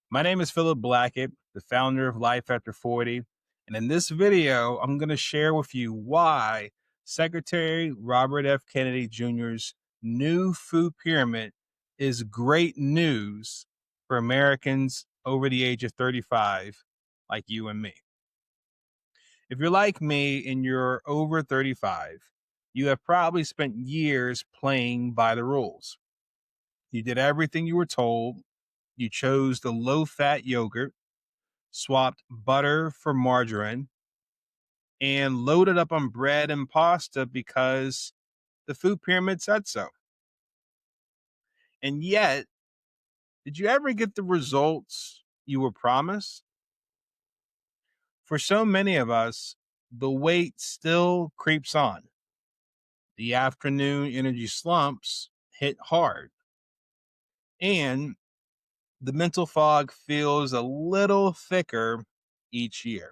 My name is Philip Blackett, the founder of Life After 40. And in this video, I'm going to share with you why Secretary Robert F. Kennedy Jr.'s new food pyramid is great news for Americans over the age of 35, like you and me. If you're like me and you're over 35, you have probably spent years playing by the rules. You did everything you were told. You chose the low fat yogurt, swapped butter for margarine, and loaded up on bread and pasta because the food pyramid said so. And yet, did you ever get the results you were promised? For so many of us, the weight still creeps on. The afternoon energy slumps hit hard, and the mental fog feels a little thicker each year.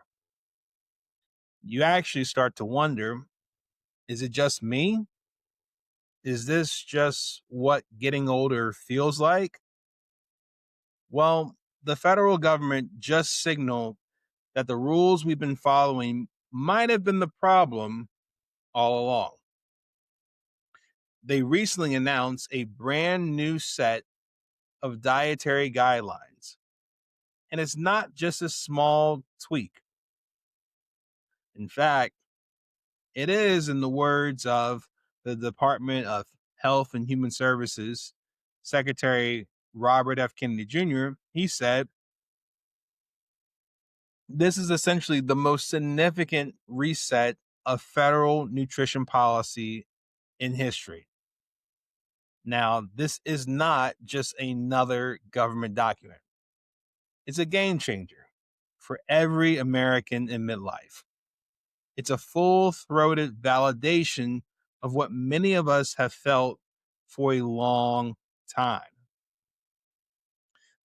You actually start to wonder, is it just me? Is this just what getting older feels like? Well, the federal government just signaled that the rules we've been following might have been the problem all along. They recently announced a brand new set of dietary guidelines, and it's not just a small tweak. In fact, it is, in the words of the Department of Health and Human Services Secretary Robert F. Kennedy Jr., he said, this is essentially the most significant reset of federal nutrition policy in history. Now, this is not just another government document. It's a game changer for every American in midlife. It's a full-throated validation of what many of us have felt for a long time.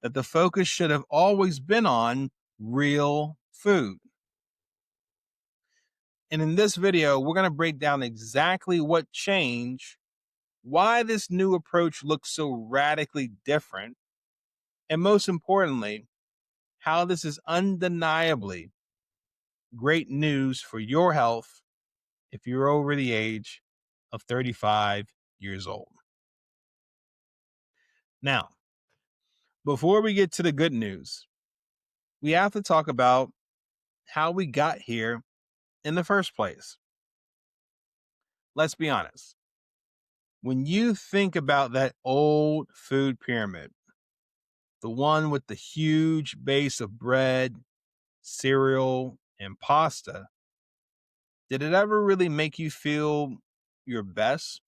That the focus should have always been on real food. And in this video, we're going to break down exactly what changed, why this new approach looks so radically different, and most importantly, how this is undeniably great news for your health if you're over the age of 35 years old. Now, before we get to the good news, we have to talk about how we got here in the first place. Let's be honest. When you think about that old food pyramid, the one with the huge base of bread, cereal, and pasta, did it ever really make you feel your best?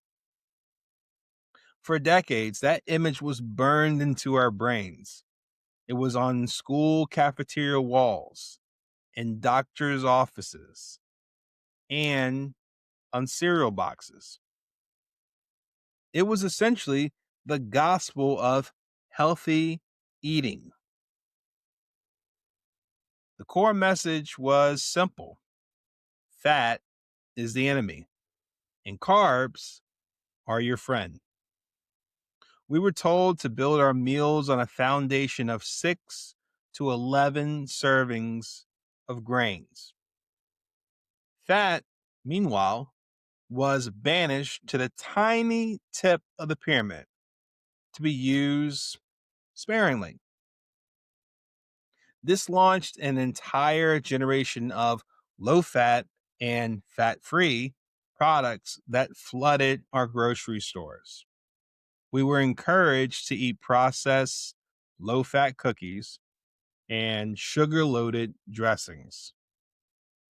For decades, that image was burned into our brains. It was on school cafeteria walls, in doctors' offices, and on cereal boxes. It was essentially the gospel of healthy eating. The core message was simple: fat is the enemy, and carbs are your friend. We were told to build our meals on a foundation of 6 to 11 servings of grains. Fat, meanwhile, was banished to the tiny tip of the pyramid to be used sparingly. This launched an entire generation of low fat and fat free products that flooded our grocery stores. We were encouraged to eat processed, low fat cookies and sugar loaded dressings,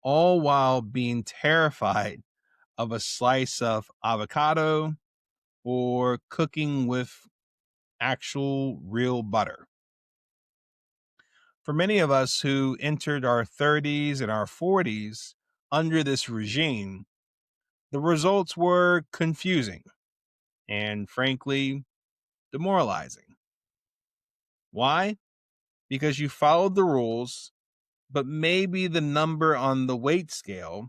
all while being terrified of a slice of avocado or cooking with actual real butter. For many of us who entered our 30s and our 40s under this regime, the results were confusing and, frankly, demoralizing. Why? Because you followed the rules, but maybe the number on the weight scale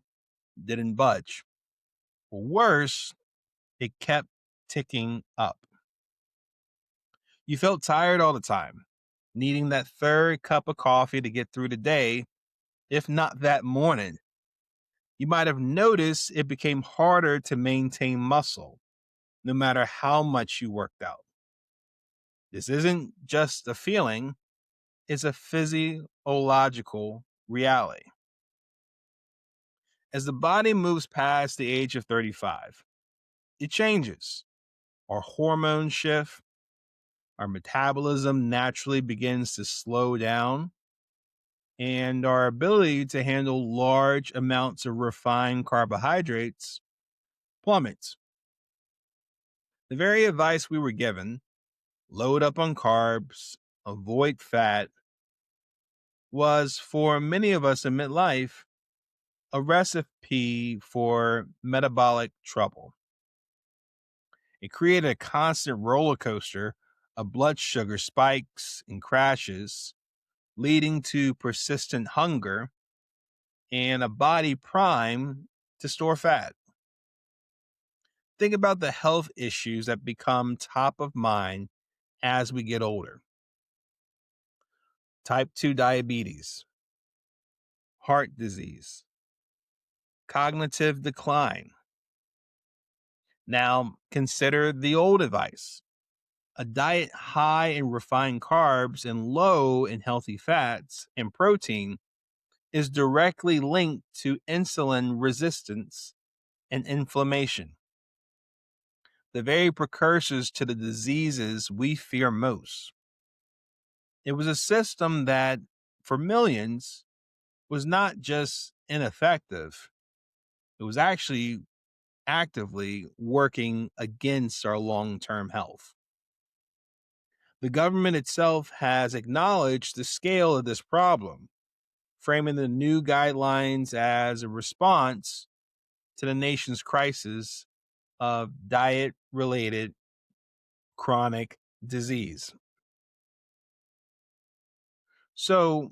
didn't budge. Or worse, it kept ticking up. You felt tired all the time. needing that third cup of coffee to get through the day, if not that morning. You might have noticed it became harder to maintain muscle, no matter how much you worked out. This isn't just a feeling, it's a physiological reality. As the body moves past the age of 35, it changes. Our hormones shift, our metabolism naturally begins to slow down, and our ability to handle large amounts of refined carbohydrates plummets. The very advice we were given, load up on carbs, avoid fat, was for many of us in midlife a recipe for metabolic trouble. It created a constant roller coaster of blood sugar spikes and crashes, leading to persistent hunger and a body primed to store fat. Think about the health issues that become top of mind as we get older: type 2 diabetes, heart disease, cognitive decline. Now, consider the old advice: a diet high in refined carbs and low in healthy fats and protein is directly linked to insulin resistance and inflammation, the very precursors to the diseases we fear most. It was a system that, for millions, was not just ineffective, it was actually actively working against our long term health. The government itself has acknowledged the scale of this problem, framing the new guidelines as a response to the nation's crisis of diet related chronic disease. So,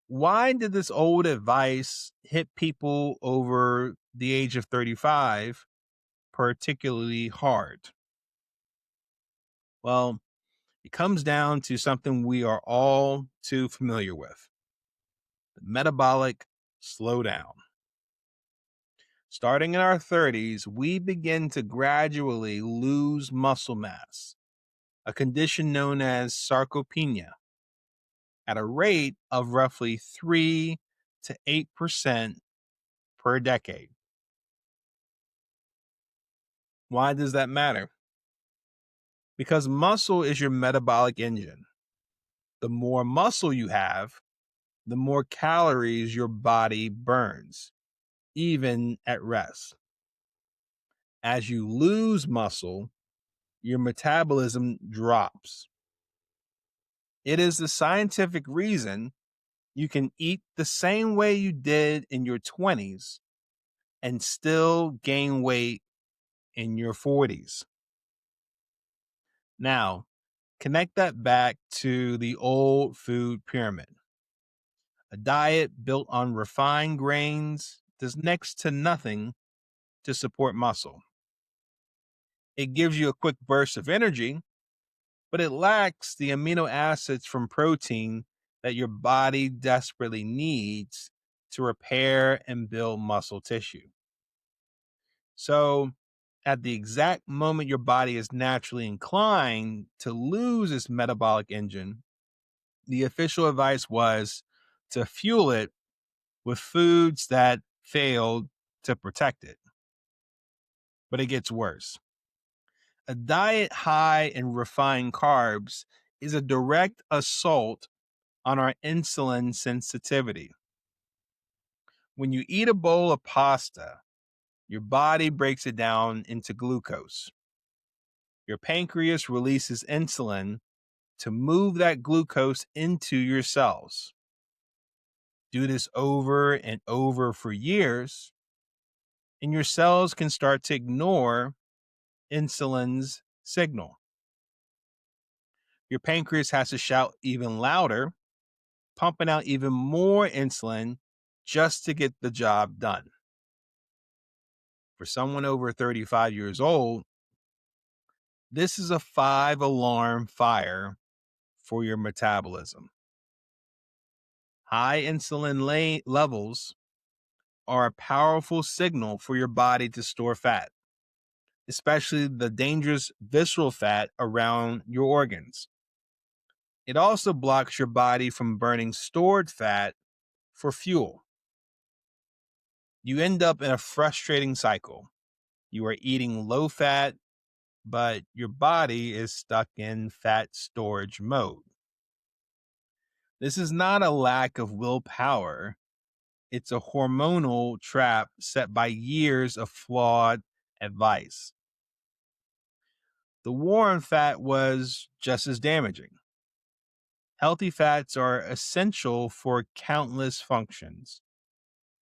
why did this old advice hit people over the age of 35 particularly hard? Well, it comes down to something we are all too familiar with: the metabolic slowdown. Starting in our 30s, we begin to gradually lose muscle mass, a condition known as sarcopenia, at a rate of roughly 3 to 8% per decade. Why does that matter? Because muscle is your metabolic engine. The more muscle you have, the more calories your body burns, even at rest. As you lose muscle, your metabolism drops. It is the scientific reason you can eat the same way you did in your 20s and still gain weight in your 40s. Now, connect that back to the old food pyramid. A diet built on refined grains does next to nothing to support muscle. It gives you a quick burst of energy, but it lacks the amino acids from protein that your body desperately needs to repair and build muscle tissue. So, at the exact moment your body is naturally inclined to lose its metabolic engine, the official advice was to fuel it with foods that failed to protect it. But it gets worse. A diet high in refined carbs is a direct assault on our insulin sensitivity. When you eat a bowl of pasta, your body breaks it down into glucose. Your pancreas releases insulin to move that glucose into your cells. Do this over and over for years, and your cells can start to ignore insulin's signal. Your pancreas has to shout even louder, pumping out even more insulin just to get the job done. For someone over 35 years old, this is a 5 alarm fire for your metabolism. High insulin levels are a powerful signal for your body to store fat, especially the dangerous visceral fat around your organs. It also blocks your body from burning stored fat for fuel. You end up in a frustrating cycle. You are eating low fat, but your body is stuck in fat storage mode. This is not a lack of willpower. It's a hormonal trap set by years of flawed advice. The war on fat was just as damaging. Healthy fats are essential for countless functions,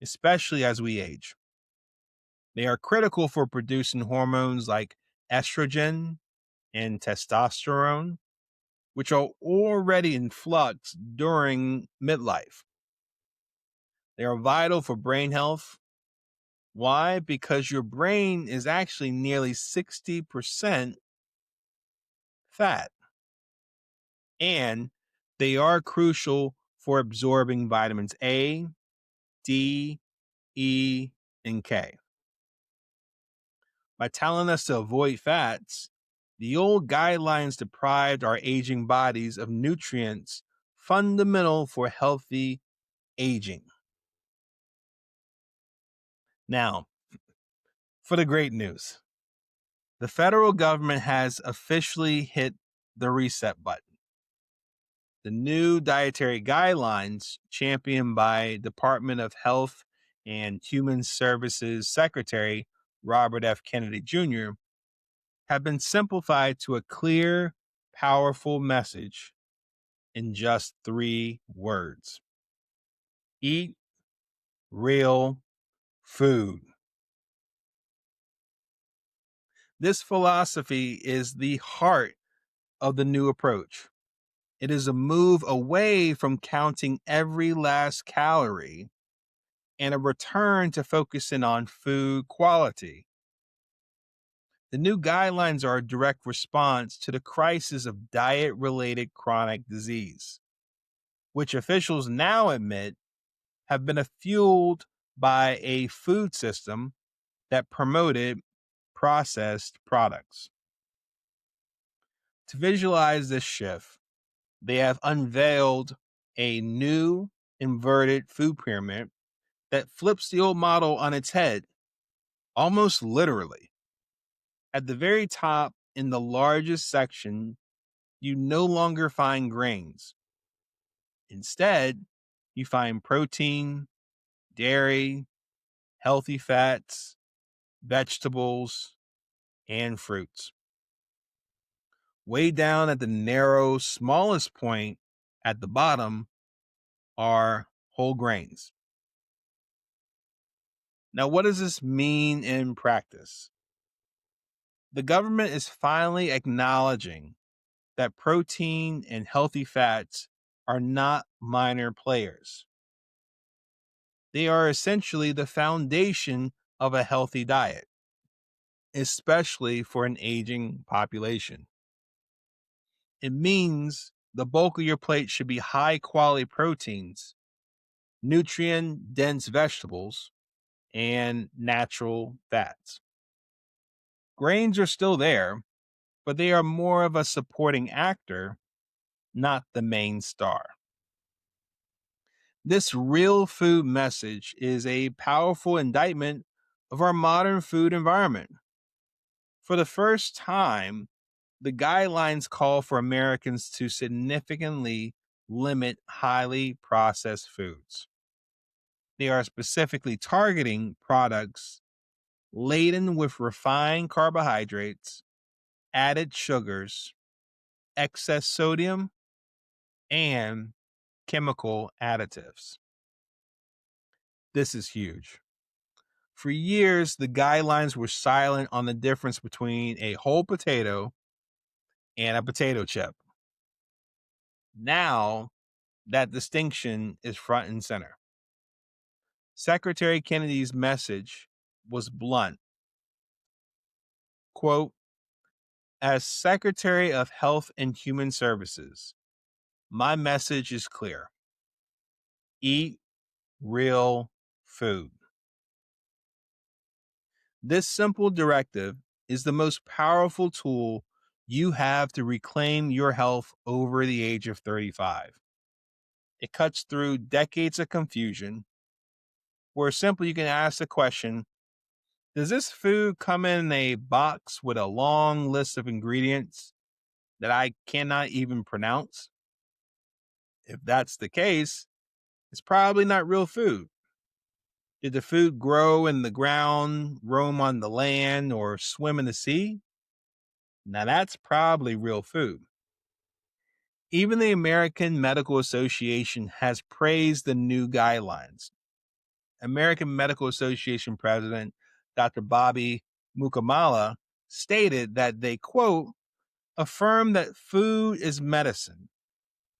especially as we age. They are critical for producing hormones like estrogen and testosterone, which are already in flux during midlife. They are vital for brain health. Why? Because your brain is actually nearly 60% fat, and they are crucial for absorbing vitamins A, D, E, and K. By telling us to avoid fats, the old guidelines deprived our aging bodies of nutrients fundamental for healthy aging. Now, for the great news. The federal government has officially hit the reset button. The new dietary guidelines, championed by Department of Health and Human Services Secretary Robert F. Kennedy Jr., have been simplified to a clear, powerful message in just 3 words: eat real food. This philosophy is the heart of the new approach. It is a move away from counting every last calorie and a return to focusing on food quality. The new guidelines are a direct response to the crisis of diet related chronic disease, which officials now admit have been fueled by a food system that promoted processed products. To visualize this shift, they have unveiled a new inverted food pyramid that flips the old model on its head, almost literally. At the very top, in the largest section, you no longer find grains. Instead, you find protein, dairy, healthy fats, vegetables, and fruits. Way down at the narrow, smallest point at the bottom are whole grains. Now, what does this mean in practice? The government is finally acknowledging that protein and healthy fats are not minor players. They are essentially the foundation of a healthy diet, especially for an aging population. It means the bulk of your plate should be high quality proteins, nutrient dense vegetables, and natural fats. Grains are still there, but they are more of a supporting actor, not the main star. This real food message is a powerful indictment of our modern food environment. For the first time, the guidelines call for Americans to significantly limit highly processed foods. They are specifically targeting products laden with refined carbohydrates, added sugars, excess sodium, and chemical additives. This is huge. For years, the guidelines were silent on the difference between a whole potato and a potato chip. Now, that distinction is front and center. Secretary Kennedy's message was blunt. Quote, as Secretary of Health and Human Services, my message is clear. Eat real food. This simple directive is the most powerful tool you have to reclaim your health over the age of 35. It cuts through decades of confusion, where simply you can ask the question: does this food come in a box with a long list of ingredients that I cannot even pronounce? If that's the case, it's probably not real food. Did the food grow in the ground, roam on the land, or swim in the sea? Now that's probably real food. Even the American Medical Association has praised the new guidelines. American Medical Association President Dr. Bobby Mukamala stated that they, quote, affirm that food is medicine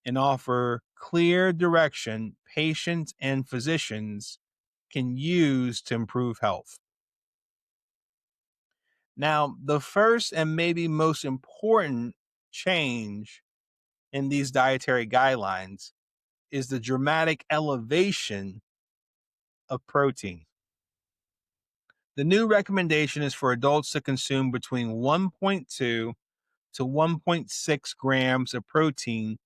and offer clear direction patients and physicians can use to improve health. Now, the first and maybe most important change in these dietary guidelines is the dramatic elevation of protein. The new recommendation is for adults to consume between 1.2 to 1.6 grams of protein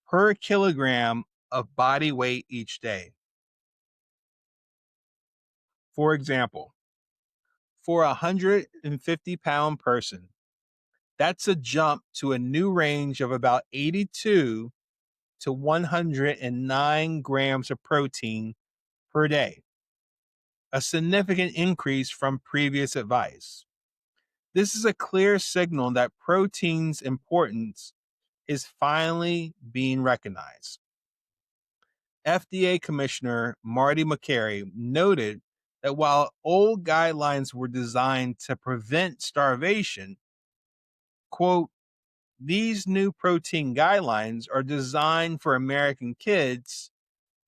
per kilogram of body weight each day. For example, for a 150-pound person, that's a jump to a new range of about 82 to 109 grams of protein per day, a significant increase from previous advice. This is a clear signal that protein's importance is finally being recognized. FDA Commissioner Marty Makary noted that while old guidelines were designed to prevent starvation, quote, these new protein guidelines are designed for American kids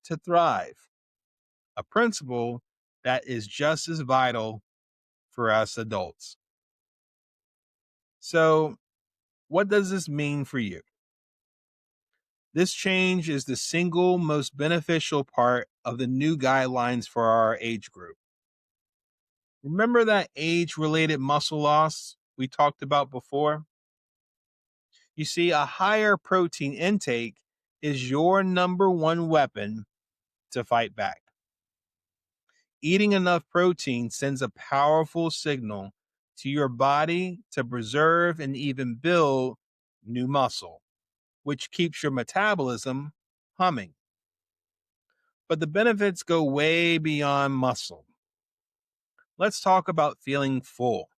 to thrive, a principle that is just as vital for us adults. So, what does this mean for you? This change is the single most beneficial part of the new guidelines for our age group. Remember that age related muscle loss we talked about before? You see, a higher protein intake is your number one weapon to fight back. Eating enough protein sends a powerful signal to your body to preserve and even build new muscle, which keeps your metabolism humming. But the benefits go way beyond muscle. Let's talk about feeling full.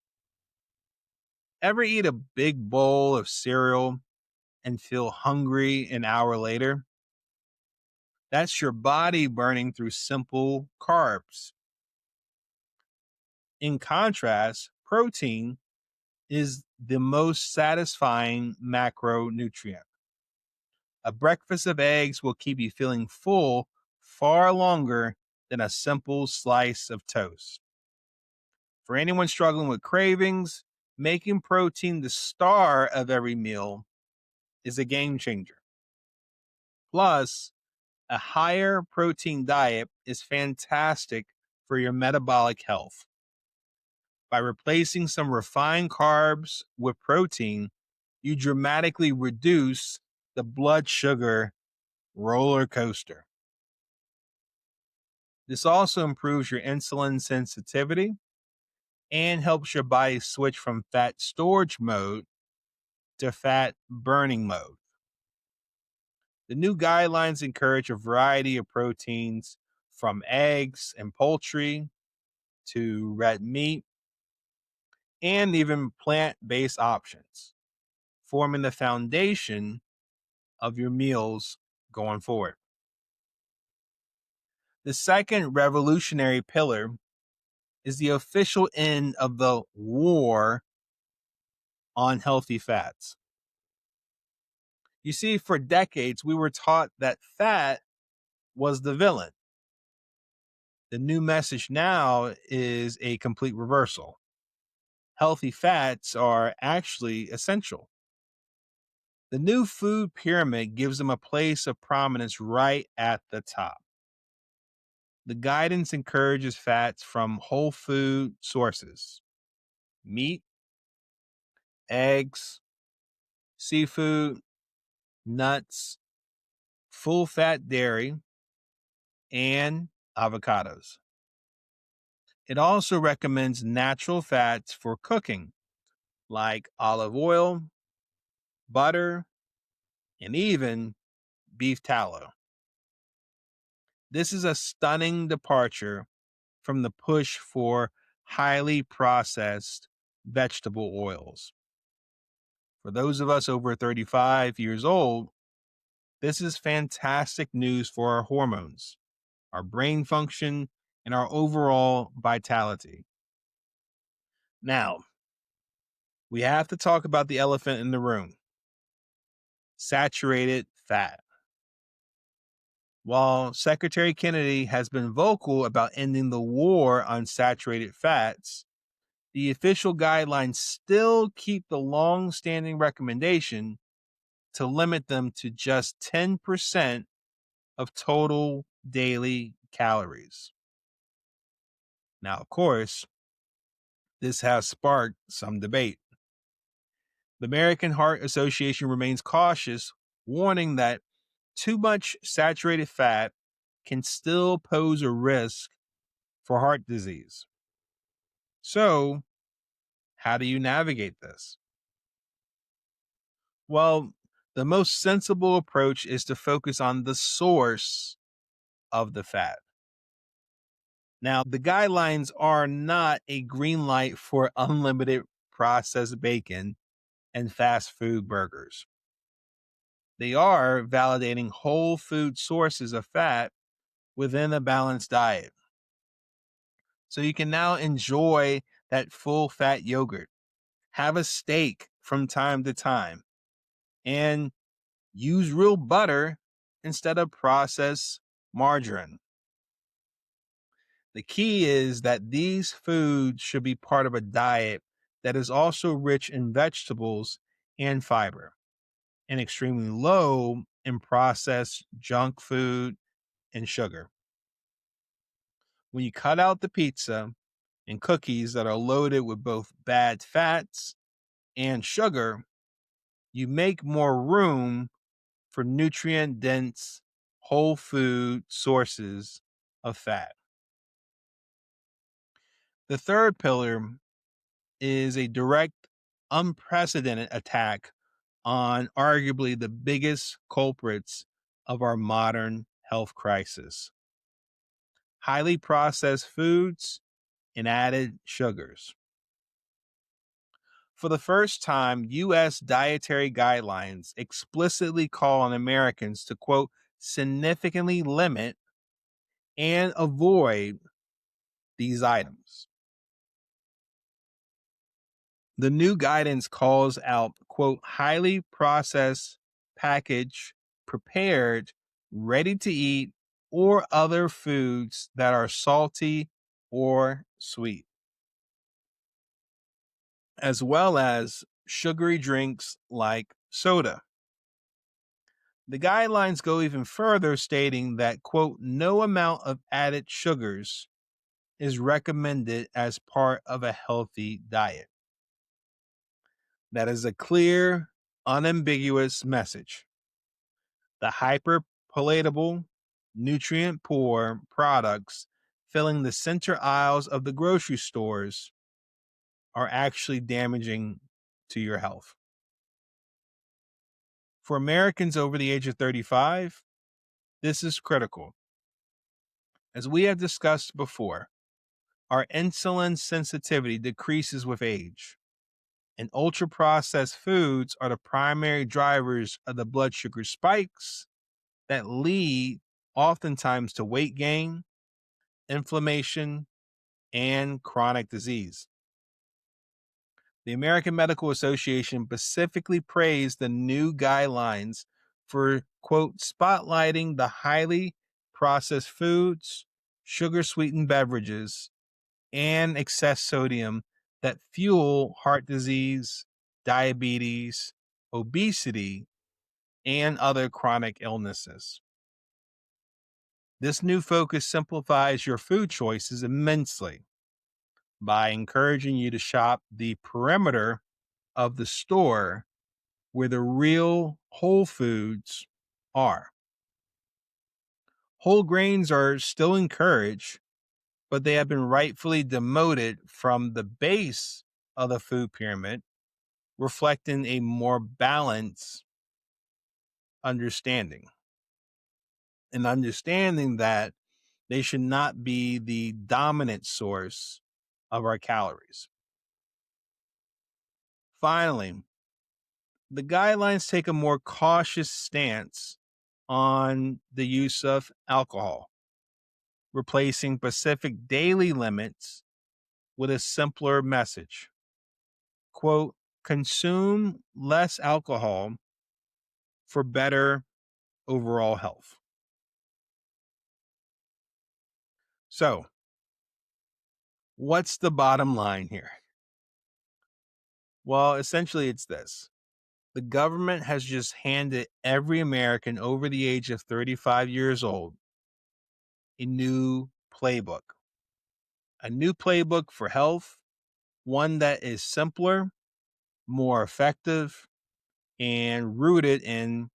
Ever eat a big bowl of cereal and feel hungry an hour later? That's your body burning through simple carbs. In contrast, protein is the most satisfying macronutrient. A breakfast of eggs will keep you feeling full far longer than a simple slice of toast. For anyone struggling with cravings, making protein the star of every meal is a game changer. Plus, a higher protein diet is fantastic for your metabolic health. By replacing some refined carbs with protein, you dramatically reduce the blood sugar roller coaster. This also improves your insulin sensitivity and helps your body switch from fat storage mode to fat burning mode. The new guidelines encourage a variety of proteins from eggs and poultry to red meat and even plant based options, forming the foundation of your meals going forward. The second revolutionary pillar is the official end of the war on healthy fats. You see, for decades, we were taught that fat was the villain. The new message now is a complete reversal. Healthy fats are actually essential. The new food pyramid gives them a place of prominence right at the top. The guidance encourages fats from whole food sources: meat, eggs, seafood, nuts, full fat dairy, and avocados. It also recommends natural fats for cooking, like olive oil, butter, and even beef tallow. This is a stunning departure from the push for highly processed vegetable oils. For those of us over 35 years old, this is fantastic news for our hormones, our brain function, and our overall vitality. Now, we have to talk about the elephant in the room: saturated fat. While Secretary Kennedy has been vocal about ending the war on saturated fats, the official guidelines still keep the long-standing recommendation to limit them to just 10% of total daily calories. Now, of course, this has sparked some debate. The American Heart Association remains cautious, warning that too much saturated fat can still pose a risk for heart disease. So, how do you navigate this? Well, the most sensible approach is to focus on the source of the fat. Now, the guidelines are not a green light for unlimited processed bacon and fast food burgers. They are validating whole food sources of fat within a balanced diet. So you can now enjoy that full fat yogurt, have a steak from time to time, and use real butter instead of processed margarine. The key is that these foods should be part of a diet that is also rich in vegetables and fiber, and extremely low in processed junk food and sugar. When you cut out the pizza and cookies that are loaded with both bad fats and sugar, you make more room for nutrient dense whole food sources of fat. The third pillar is a direct, unprecedented attack on arguably the biggest culprits of our modern health crisis: highly processed foods and added sugars. For the first time, U.S. dietary guidelines explicitly call on Americans to, quote, significantly limit and avoid these items. The new guidance calls out, quote, highly processed, packaged, prepared, ready to eat, or other foods that are salty or sweet, as well as sugary drinks like soda. The guidelines go even further, stating that, quote, no amount of added sugars is recommended as part of a healthy diet. That is a clear, unambiguous message. The hyperpalatable, nutrient poor products filling the center aisles of the grocery stores are actually damaging to your health. For Americans over the age of 35, this is critical. As we have discussed before, our insulin sensitivity decreases with age, and ultra processed foods are the primary drivers of the blood sugar spikes that lead oftentimes to weight gain, inflammation, and chronic disease. The American Medical Association specifically praised the new guidelines for, quote, spotlighting the highly processed foods, sugar sweetened beverages, and excess sodium that fuel heart disease, diabetes, obesity, and other chronic illnesses. This new focus simplifies your food choices immensely by encouraging you to shop the perimeter of the store where the real whole foods are. Whole grains are still encouraged, but they have been rightfully demoted from the base of the food pyramid, reflecting a more balanced understanding. An understanding that they should not be the dominant source of our calories. Finally, the guidelines take a more cautious stance on the use of alcohol, replacing specific daily limits with a simpler message. Quote, consume less alcohol for better overall health. So, what's the bottom line here? Well, essentially, it's this. The government has just handed every American over the age of 35 years old a new playbook. A new playbook for health, one that is simpler, more effective, and rooted in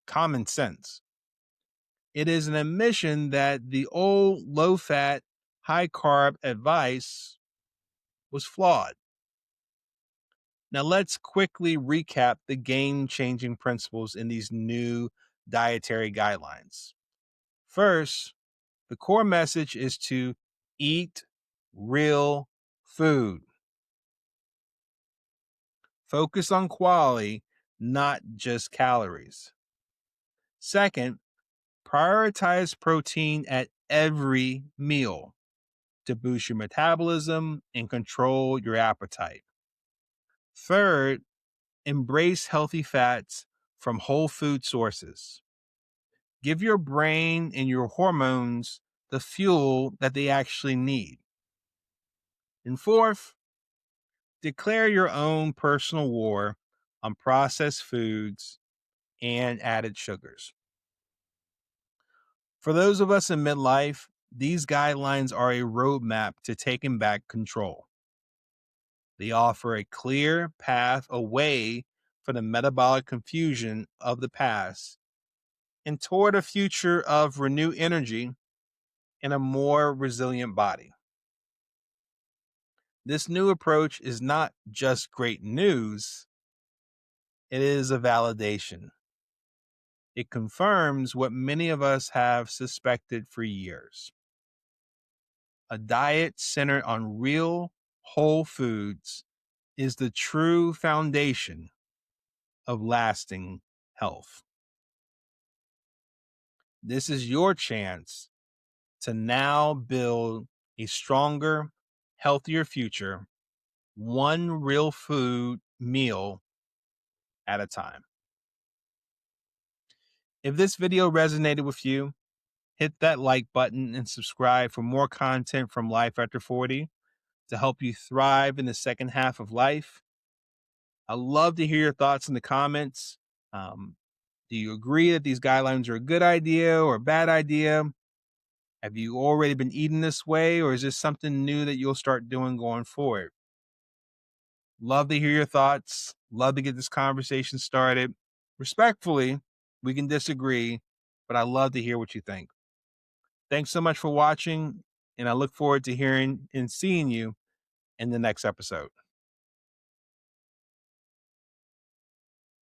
common sense. It is an admission that the old low fat, high carb advice was flawed. Now, let's quickly recap the game changing principles in these new dietary guidelines. First, the core message is to eat real food. Focus on quality, not just calories. Second, prioritize protein at every meal to boost your metabolism and control your appetite. Third, embrace healthy fats from whole food sources. Give your brain and your hormones the fuel that they actually need. And fourth, declare your own personal war on processed foods and added sugars. For those of us in midlife, these guidelines are a roadmap to taking back control. They offer a clear path away from the metabolic confusion of the past and toward a future of renewed energy and a more resilient body. This new approach is not just great news, it is a validation. It confirms what many of us have suspected for years. A diet centered on real, whole foods is the true foundation of lasting health. This is your chance to now build a stronger, healthier future, one real food meal at a time. If this video resonated with you, hit that like button and subscribe for more content from Life After 40 to help you thrive in the second half of life. I'd love to hear your thoughts in the comments. Do you agree that these guidelines are a good idea or a bad idea? Have you already been eating this way, or is this something new that you'll start doing going forward? Love to hear your thoughts. Love to get this conversation started. Respectfully, we can disagree, but I love to hear what you think. Thanks so much for watching, and I look forward to hearing and seeing you in the next episode.